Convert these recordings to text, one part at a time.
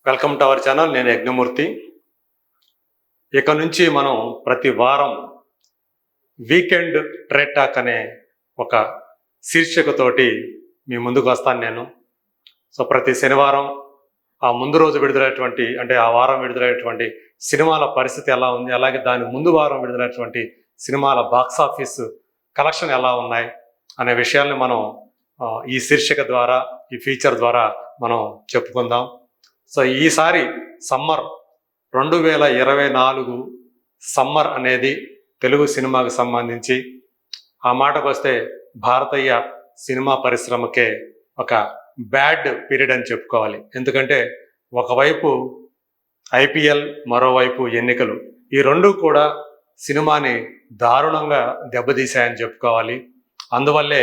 Welcome to our channel. నేను యజ్ఞమూర్తి. ఇక నుంచి మనం ప్రతి వారం వీకెండ్ ట్రేడ్ టాక్ అనే ఒక శీర్షికతోటి మీ ముందుకు వస్తాను నేను. ప్రతి శనివారం ఆ ముందు రోజు విడుదలైనటువంటి ఆ వారం విడుదలైనటువంటి సినిమాల పరిస్థితి ఎలా ఉంది, అలాగే దాని ముందు వారం విడుదలైనటువంటి సినిమాల బాక్స్ ఆఫీస్ కలెక్షన్ ఎలా ఉన్నాయి అనే విషయాల్ని మనం ఈ శీర్షిక ద్వారా, ఈ ఫీచర్ ద్వారా మనం చెప్పుకుందాం. ఈసారి సమ్మర్ 2024 సమ్మర్ అనేది తెలుగు సినిమాకు సంబంధించి ఆ మాటకు వస్తే భారతీయ సినిమా పరిశ్రమకే ఒక బ్యాడ్ పీరియడ్ అని చెప్పుకోవాలి. ఎందుకంటే ఒకవైపు ఐపీఎల్, మరోవైపు ఎన్నికలు, ఈ రెండు కూడా సినిమాని దారుణంగా దెబ్బతీశాయని చెప్పుకోవాలి. అందువల్లే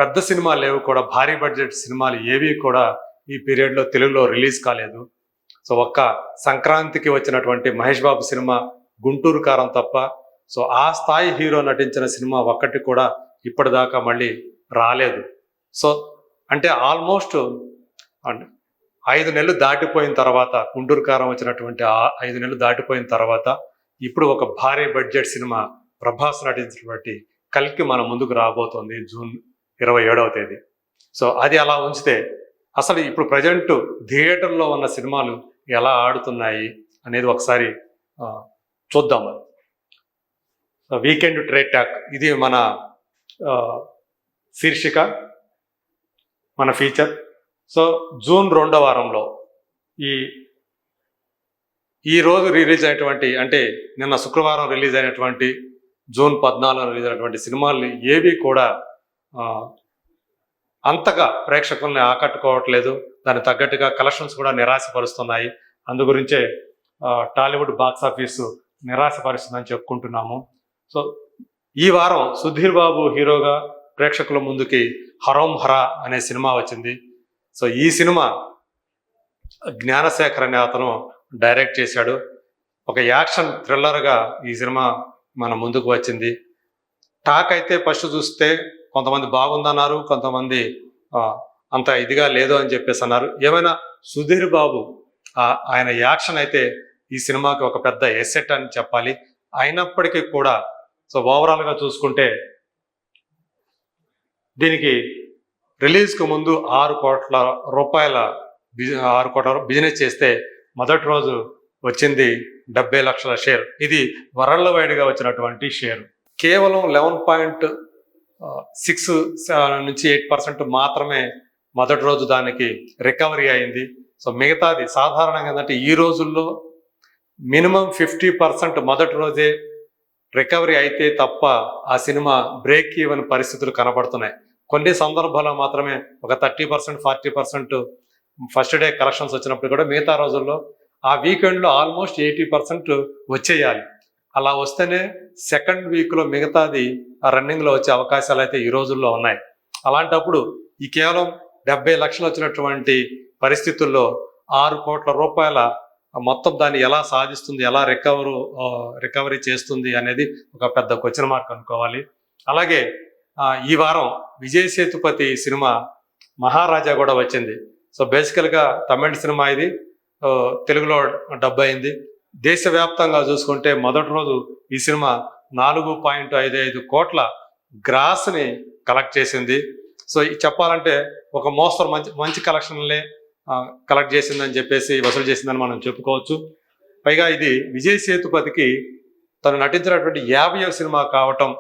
పెద్ద సినిమాలు లేవు కూడా, భారీ బడ్జెట్ సినిమాలు ఏవి కూడా ఈ పీరియడ్లో తెలుగులో రిలీజ్ కాలేదు. ఒక్క సంక్రాంతికి వచ్చినటువంటి మహేష్ బాబు సినిమా గుంటూరు కారం తప్ప ఆ స్థాయి హీరో నటించిన సినిమా ఒక్కటి కూడా ఇప్పటిదాకా మళ్ళీ రాలేదు. ఆల్మోస్ట్ 5 నెలలు దాటిపోయిన తర్వాత, గుంటూరు కారం వచ్చినటువంటి 5 నెలలు దాటిపోయిన తర్వాత ఇప్పుడు ఒక భారీ బడ్జెట్ సినిమా ప్రభాస్ నటించినటువంటి కల్కి మన ముందుకు రాబోతోంది జూన్ 27వ తేదీ. అది అలా ఉంచితే అసలు ఇప్పుడు ప్రజెంట్ థియేటర్లో ఉన్న సినిమాలు ఎలా ఆడుతున్నాయి అనేది ఒకసారి చూద్దాం. వీకెండ్ ట్రేడ్ టాక్ ఇది మన శీర్షిక, మన ఫీచర్. జూన్ 2వ వారంలో ఈ రోజు రిలీజ్ అయినటువంటి, నిన్న శుక్రవారం రిలీజ్ అయినటువంటి జూన్ 14 రిలీజ్ అయినటువంటి సినిమాలు ఏవి కూడా అంతగా ప్రేక్షకుల్ని ఆకట్టుకోవట్లేదు. దానికి తగ్గట్టుగా కలెక్షన్స్ కూడా నిరాశపరుస్తున్నాయి. అందుగురించే టాలీవుడ్ బాక్స్ ఆఫీసు నిరాశపరుస్తుందని చెప్పుకుంటున్నాము. ఈ వారం సుధీర్ బాబు హీరోగా ప్రేక్షకుల ముందుకి హరోం హరా అనే సినిమా వచ్చింది. ఈ సినిమా జ్ఞానశేఖర్ అనే అతను డైరెక్ట్ చేశాడు. ఒక యాక్షన్ థ్రిల్లర్గా ఈ సినిమా మన ముందుకు వచ్చింది. టాక్ అయితే ఫస్ట్ చూస్తే కొంతమంది బాగుందన్నారు, కొంతమంది అంత ఇదిగా లేదు అని చెప్పేసి అన్నారు. ఏమైనా సుధీర్ బాబు ఆయన యాక్షన్ అయితే ఈ సినిమాకి ఒక పెద్ద ఎసెట్ అని చెప్పాలి. అయినప్పటికీ కూడా ఓవరాల్గా చూసుకుంటే దీనికి రిలీజ్కు ముందు 6 కోట్ల రూపాయల బిజినెస్ చేస్తే మొదటి రోజు వచ్చింది 70 లక్షల షేర్. ఇది వరల్డ్ వైడ్గా వచ్చినటువంటి షేర్. కేవలం 11.6 నుంచి 8% మాత్రమే మొదటి రోజు దానికి రికవరీ అయింది. మిగతాది సాధారణంగా ఏంటంటే ఈ రోజుల్లో మినిమం 50% మొదటి రోజే రికవరీ అయితే తప్ప ఆ సినిమా బ్రేక్ ఈవెన్ పరిస్థితులు కనబడుతున్నాయి. కొన్ని సందర్భాల్లో మాత్రమే ఒక 30%, 40% ఫస్ట్ డే కలెక్షన్స్ వచ్చినప్పుడు కూడా మిగతా రోజుల్లో ఆ వీకెండ్లో ఆల్మోస్ట్ 80% వచ్చేయాలి. అలా వస్తేనే సెకండ్ వీక్లో మిగతాది ఆ రన్నింగ్లో వచ్చే అవకాశాలు అయితే ఈ రోజుల్లో ఉన్నాయి. అలాంటప్పుడు ఈ కేవలం 70 లక్షలు వచ్చినటువంటి పరిస్థితుల్లో 6 కోట్ల రూపాయల మొత్తం దాన్ని ఎలా సాధిస్తుంది, ఎలా రికవరీ చేస్తుంది అనేది ఒక పెద్ద క్వశ్చన్ మార్క్ అనుకోవాలి. అలాగే ఈ వారం విజయ్ సేతుపతి సినిమా మహారాజా కూడా వచ్చింది. బేసికల్గా తమిళ సినిమా ఇది, తెలుగులో డబ్ అయింది. దేశవ్యాప్తంగా చూసుకుంటే మొదటి రోజు ఈ సినిమా 4.55 కోట్ల గ్రాస్ని కలెక్ట్ చేసింది. చెప్పాలంటే ఒక మోస్తరు మంచి కలెక్షన్లే కలెక్ట్ చేసిందని చెప్పేసి, వసూలు చేసిందని మనం చెప్పుకోవచ్చు. పైగా ఇది విజయ్ సేతుపతికి తను నటించినటువంటి 50వ సినిమా కావటం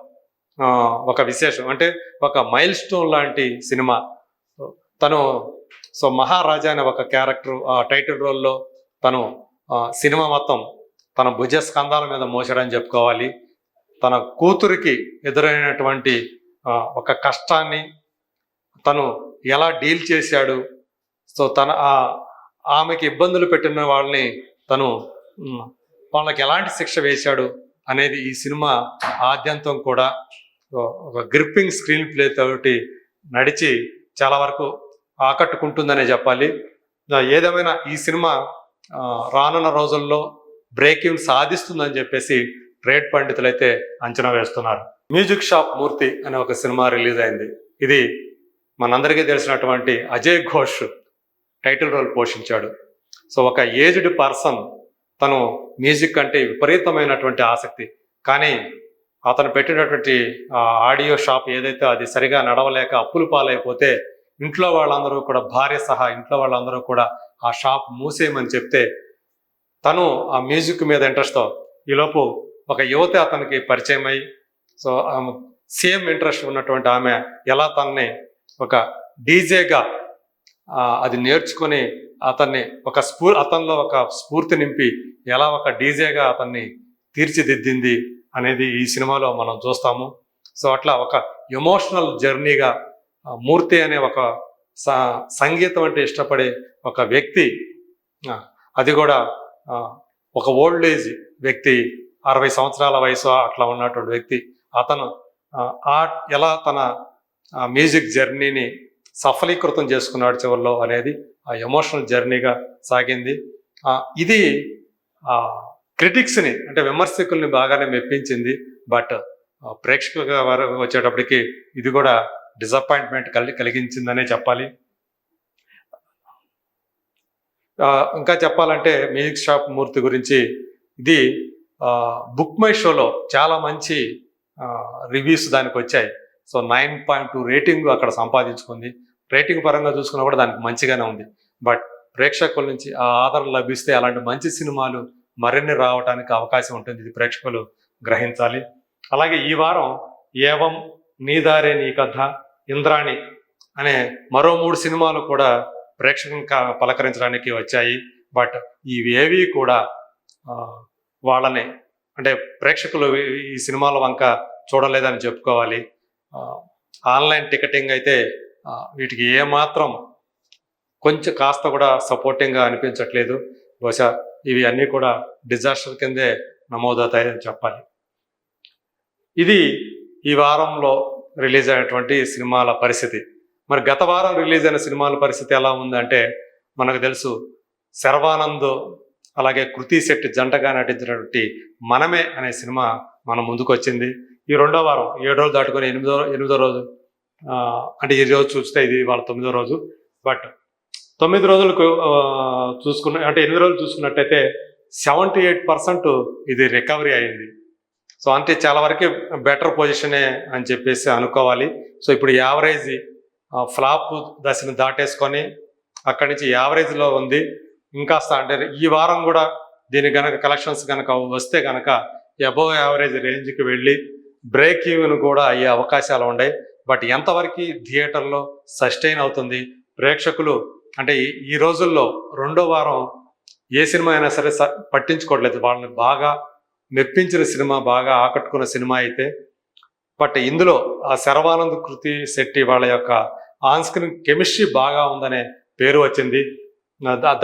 ఒక విశేషం. ఒక మైల్ స్టోన్ లాంటి సినిమా. తను మహారాజా అనే ఒక క్యారెక్టర్ టైటిల్ రోల్లో తను సినిమా మొత్తం తన భుజ స్కంధాల మీద మోసాడని చెప్పుకోవాలి. తన కూతురికి ఎదురైనటువంటి ఒక కష్టాన్ని తను ఎలా డీల్ చేశాడు, ఆమెకి ఇబ్బందులు పెట్టిన వాళ్ళకి ఎలాంటి శిక్ష వేశాడు అనేది ఈ సినిమా ఆద్యంతం కూడా ఒక గ్రిప్పింగ్ స్క్రీన్ ప్లే తోటి నడిచి చాలా వరకు ఆకట్టుకుంటుందనే చెప్పాలి. ఏదేమైనా ఈ సినిమా రానున్న రోజుల్లో బ్రేక్ ఈవెన్ సాధిస్తుందని చెప్పేసి ట్రేడ్ పండితులు అయితే అంచనా వేస్తున్నారు. మ్యూజిక్ షాప్ మూర్తి అనే ఒక సినిమా రిలీజ్ అయింది. ఇది మనందరికీ తెలిసినటువంటి అజయ్ ఘోష్ టైటిల్ రోల్ పోషించాడు. సో ఒక ఏజ్డ్ పర్సన్ తను మ్యూజిక్ అంటే విపరీతమైనటువంటి ఆసక్తి, కానీ అతను పెట్టినటువంటి ఆడియో షాప్ ఏదైతే అది సరిగా నడవలేక అప్పులు పాలైపోతే ఇంట్లో వాళ్ళందరూ కూడా, భార్య సహా ఇంట్లో వాళ్ళందరూ కూడా ఆ షాప్ మూసేయమని చెప్తే తను ఆ మ్యూజిక్ మీద ఇంట్రెస్ట్తో ఈలోపు ఒక యువతి అతనికి పరిచయం అయ్యి, సో సేమ్ ఇంట్రెస్ట్ ఉన్నటువంటి ఆమె ఎలా తనని ఒక డీజేగా అది నేర్చుకొని అతన్ని అతనిలో ఒక స్ఫూర్తి నింపి ఎలా ఒక డీజేగా అతన్ని తీర్చిదిద్దింది అనేది ఈ సినిమాలో మనం చూస్తాము. సో అట్లా ఒక ఎమోషనల్ జర్నీగా మూర్తి అనే ఒక సంగీతం అంటే ఇష్టపడే ఒక వ్యక్తి, అది కూడా ఒక ఓల్డ్ ఏజ్ వ్యక్తి, 60 సంవత్సరాల వయసు అట్లా ఉన్నటువంటి వ్యక్తి, అతను ఎలా తన మ్యూజిక్ జర్నీని సఫలీకృతం చేసుకున్నాడు చివరిలో అనేది ఆ ఎమోషనల్ జర్నీగా సాగింది. ఇది క్రిటిక్స్ని అంటే విమర్శకుల్ని బాగానే మెప్పించింది. బట్ ప్రేక్షకులుగా వచ్చేటప్పటికి ఇది కూడా డిసప్పాయింట్మెంట్ కలిగించిందనే చెప్పాలి. ఇంకా చెప్పాలంటే మ్యూజిక్ షాప్ మూర్తి గురించి, ఇది బుక్ మై షోలో చాలా మంచి రివ్యూస్ దానికి వచ్చాయి. సో 9.2 రేటింగ్ అక్కడ సంపాదించుకుంది. రేటింగ్ పరంగా చూసుకున్నా కూడా దానికి మంచిగానే ఉంది. బట్ ప్రేక్షకుల నుంచి ఆ ఆదరణ లభిస్తే అలాంటి మంచి సినిమాలు మరిన్ని రావడానికి అవకాశం ఉంటుంది. ఇది ప్రేక్షకులు గ్రహించాలి. అలాగే ఈ వారం ఏవం, నీదారే నీ కథ, ఇంద్రాణి అనే మరో 3 సినిమాలు కూడా ప్రేక్షకులను పలకరించడానికి వచ్చాయి. బట్ ఇవేవి కూడా వాళ్ళని అంటే ప్రేక్షకులు ఈ సినిమాల వంక చూడలేదని చెప్పుకోవాలి. ఆన్లైన్ టికెటింగ్ అయితే వీటికి ఏమాత్రం కొంచెం కాస్త కూడా సపోర్టింగ్గా అనిపించట్లేదు. బహుశా ఇవి అన్నీ కూడా డిజాస్టర్ కిందే నమోదవుతాయని చెప్పాలి. ఇది ఈ వారంలో రిలీజ్ అయినటువంటి సినిమాల పరిస్థితి. మరి గత వారం రిలీజ్ అయిన సినిమాల పరిస్థితి ఎలా ఉందంటే, మనకు తెలుసు శర్వానంద్ అలాగే కృతి శెట్టి జంటగా నటించినటువంటి మనమే అనే సినిమా మన ముందుకు వచ్చింది. ఈ రెండో వారం 7 రోజులు దాటుకొని 8వ రోజు, అంటే ఈ రోజు చూస్తే ఇది వాళ్ళ 9వ రోజు. బట్ 9 రోజులకు అంటే 8 రోజులు చూసుకున్నట్టయితే 78% ఇది రికవరీ అయింది. సో అంటే చాలా వరకు బెటర్ పొజిషనే అని చెప్పేసి అనుకోవాలి. సో ఇప్పుడు యావరేజ్ ఫ్లాప్ దశను దాటేసుకొని అక్కడి నుంచి యావరేజ్లో ఉంది. ఇంకాస్త అంటే ఈ వారం కూడా దీని కనుక కలెక్షన్స్ కనుక వస్తే కనుక అబోవ్ యావరేజ్ రేంజ్కి వెళ్ళి బ్రేక్ ఈవెన్ కూడా అయ్యే అవకాశాలు ఉన్నాయి. బట్ ఎంతవరకు థియేటర్లో సస్టైన్ అవుతుంది, ప్రేక్షకులు అంటే ఈ రోజుల్లో రెండో వారం ఏ సినిమా అయినా సరే పట్టించుకోవట్లేదు. వాళ్ళని బాగా మెప్పించిన సినిమా, బాగా ఆకట్టుకున్న సినిమా అయితే. బట్ ఇందులో ఆ శర్వానంద్, కృతి శెట్టి వాళ్ళ యొక్క ఆన్ స్క్రీన్ కెమిస్ట్రీ బాగా ఉందనే పేరు వచ్చింది.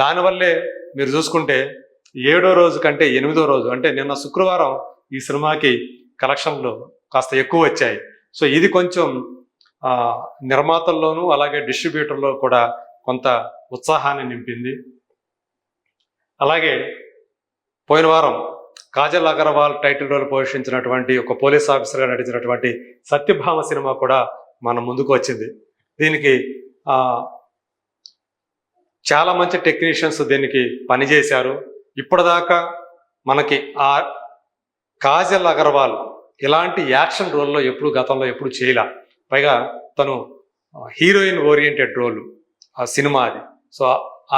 దానివల్లే మీరు చూసుకుంటే 7వ రోజు కంటే 8వ రోజు అంటే నిన్న శుక్రవారం ఈ సినిమాకి కలెక్షన్లు కాస్త ఎక్కువ వచ్చాయి. సో ఇది కొంచెం నిర్మాతల్లోనూ అలాగే డిస్ట్రిబ్యూటర్లో కూడా కొంత ఉత్సాహాన్ని నింపింది. అలాగే పోయిన వారం కాజల్ అగర్వాల్ టైటిల్ రోల్ పోషించినటువంటి ఒక పోలీస్ ఆఫీసర్గా నటించినటువంటి సత్యభామ సినిమా కూడా మన ముందుకు వచ్చింది. దీనికి చాలా మంచి టెక్నీషియన్స్ దీనికి పనిచేశారు. ఇప్పటిదాకా మనకి ఆ కాజల్ అగర్వాల్ ఇలాంటి యాక్షన్ రోల్లో గతంలో ఎప్పుడు చేయలే. పైగా తను హీరోయిన్ ఓరియంటెడ్ రోల్ ఆ సినిమా అది. సో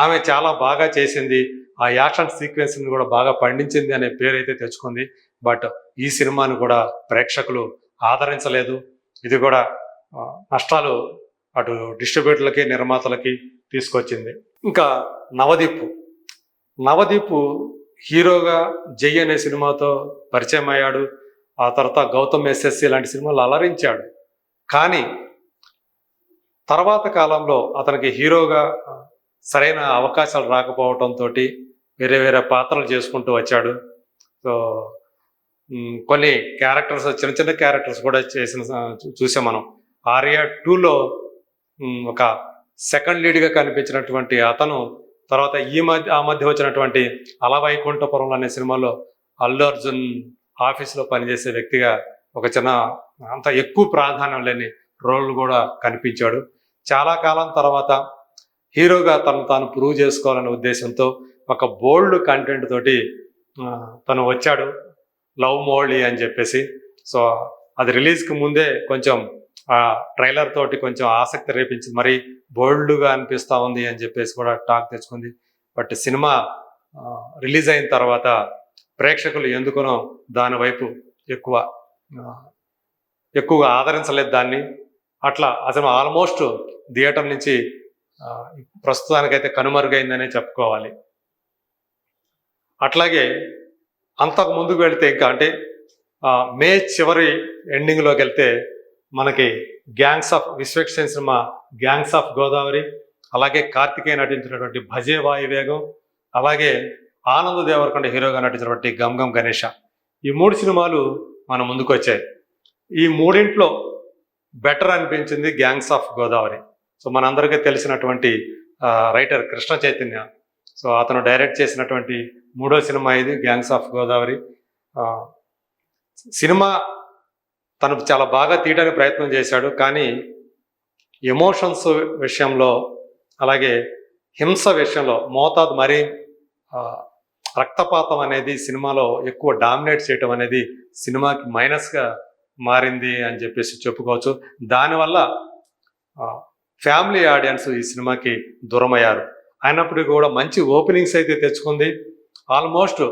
ఆమె చాలా బాగా చేసింది, ఆ యాక్షన్ సీక్వెన్స్ని కూడా బాగా పండించింది అనే పేరు అయితే తెచ్చుకుంది. బట్ ఈ సినిమాను కూడా ప్రేక్షకులు ఆదరించలేదు. ఇది కూడా నష్టాలు అటు డిస్ట్రిబ్యూటర్లకి, నిర్మాతలకి తీసుకొచ్చింది. ఇంకా నవదీప్ హీరోగా జై అనే సినిమాతో పరిచయం అయ్యాడు. ఆ తర్వాత గౌతమ్ ఎస్ఎస్సి లాంటి సినిమాలు అలరించాడు. కానీ తర్వాత కాలంలో అతనికి హీరోగా సరైన అవకాశాలు రాకపోవడంతో వేరే వేరే పాత్రలు చేసుకుంటూ వచ్చాడు. సో కొన్ని క్యారెక్టర్స్, చిన్న చిన్న క్యారెక్టర్స్ కూడా చూసాం మనం. ఆర్యా 2లో ఒక సెకండ్ లీడ్గా కనిపించినటువంటి అతను తర్వాత ఆ మధ్య వచ్చినటువంటి అలవైకుంఠపురం అనే సినిమాలో అల్లు అర్జున్ ఆఫీస్లో పనిచేసే వ్యక్తిగా ఒక చిన్న అంత ఎక్కువ ప్రాధాన్యం లేని రోల్ కూడా కనిపించాడు. చాలా కాలం తర్వాత హీరోగా తను తాను ప్రూవ్ చేసుకోవాలనే ఉద్దేశంతో ఒక బోల్డ్ కంటెంట్ తోటి తను వచ్చాడు, లవ్ మోళి అని చెప్పేసి. సో అది రిలీజ్కి ముందే కొంచెం ఆ ట్రైలర్ తోటి కొంచెం ఆసక్తి రేపించింది, మరి బోల్డ్గా అనిపిస్తూ ఉంది అని చెప్పేసి కూడా టాక్ తెచ్చుకుంది. బట్ సినిమా రిలీజ్ అయిన తర్వాత ప్రేక్షకులు ఎందుకునో దాని వైపు ఎక్కువగా ఆదరించలేదు దాన్ని. అట్లా అసలు ఆల్మోస్ట్ థియేటర్ నుంచి ప్రస్తుతానికైతే కనుమరుగైందనే చెప్పుకోవాలి. అట్లాగే అంతకు ముందుకు వెళితే ఇంకా అంటే మే చివరి ఎండింగ్లోకి వెళ్తే మనకి gangs of Vishwaksen cinema gangs of Godavari, అలాగే కార్తికేయ నటించినటువంటి భజే వాయువేగం, అలాగే ఆనంద్ దేవరకొండ హీరోగా నటించినటువంటి గమ్ గమ్ గణేష, ఈ 3 సినిమాలు మన ముందుకు వచ్చాయి. ఈ మూడింట్లో బెటర్ అనిపించింది గ్యాంగ్స్ ఆఫ్ గోదావరి. సో మనందరికీ తెలిసినటువంటి రైటర్ కృష్ణ చైతన్య, సో అతను డైరెక్ట్ చేసినటువంటి 3వ సినిమా ఇది గ్యాంగ్స్ ఆఫ్ గోదావరి. సినిమా తను చాలా బాగా తీయడానికి ప్రయత్నం చేశాడు, కానీ ఎమోషన్స్ విషయంలో అలాగే హింస విషయంలో మోతాదు మరీ రక్తపాతం అనేది సినిమాలో ఎక్కువ డామినేట్ చేయటం అనేది సినిమాకి మైనస్గా మారింది అని చెప్పేసి చెప్పుకోవచ్చు. దానివల్ల ఫ్యామిలీ ఆడియన్స్ ఈ సినిమాకి దూరమయ్యారు. అయినప్పటికీ కూడా మంచి ఓపెనింగ్స్ అయితే తెచ్చుకుంది, ఆల్మోస్ట్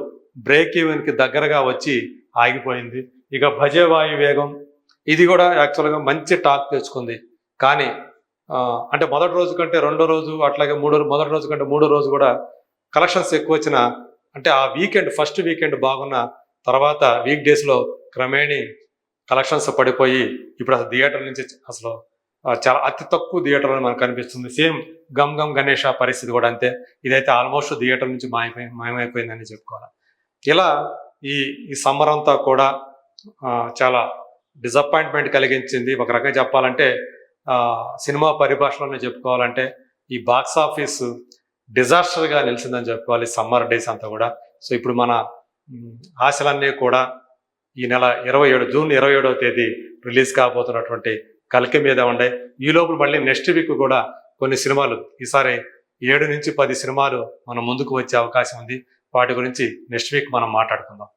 బ్రేక్ ఈవెన్కి దగ్గరగా వచ్చి ఆగిపోయింది. ఇక భజే వాయువేగం ఇది కూడా యాక్చువల్గా మంచి టాక్ తెచ్చుకుంది, కానీ అంటే మొదటి రోజు కంటే రెండో రోజు, అట్లాగే మొదటి రోజు కంటే మూడో రోజు కూడా కలెక్షన్స్ ఎక్కువ వచ్చిన, అంటే ఆ వీకెండ్ ఫస్ట్ వీకెండ్ బాగున్న తర్వాత వీక్ డేస్లో క్రమేణీ కలెక్షన్స్ పడిపోయి ఇప్పుడు అసలు థియేటర్ నుంచి అసలు చాలా అతి తక్కువ థియేటర్లో మనకు కనిపిస్తుంది. సేమ్ గమ్ గమ్ గణేష పరిస్థితి కూడా అంతే, ఇదైతే ఆల్మోస్ట్ థియేటర్ నుంచి మాయమైపోయిందని చెప్పుకోవాలి. ఇలా ఈ సమ్మర్ అంతా కూడా చాలా డిసప్పాయింట్మెంట్ కలిగించింది. ఒక రకంగా చెప్పాలంటే సినిమా పరిభాషలోనే చెప్పుకోవాలంటే ఈ బాక్స్ ఆఫీస్ డిజాస్టర్గా నిలిచిందని చెప్పుకోవాలి సమ్మర్ డేస్ అంతా కూడా. సో ఇప్పుడు మన ఆశలన్నీ కూడా ఈ నెల జూన్ 27వ తేదీ రిలీజ్ కాబోతున్నటువంటి కల్కి మీద ఉండే. ఈ లోపల మళ్ళీ నెక్స్ట్ వీక్ కూడా కొన్ని సినిమాలు, ఈసారి 7 నుంచి 10 సినిమాలు మన ముందుకు వచ్చే అవకాశం ఉంది. వాటి గురించి నెక్స్ట్ వీక్ మనం మాట్లాడుకుందాం.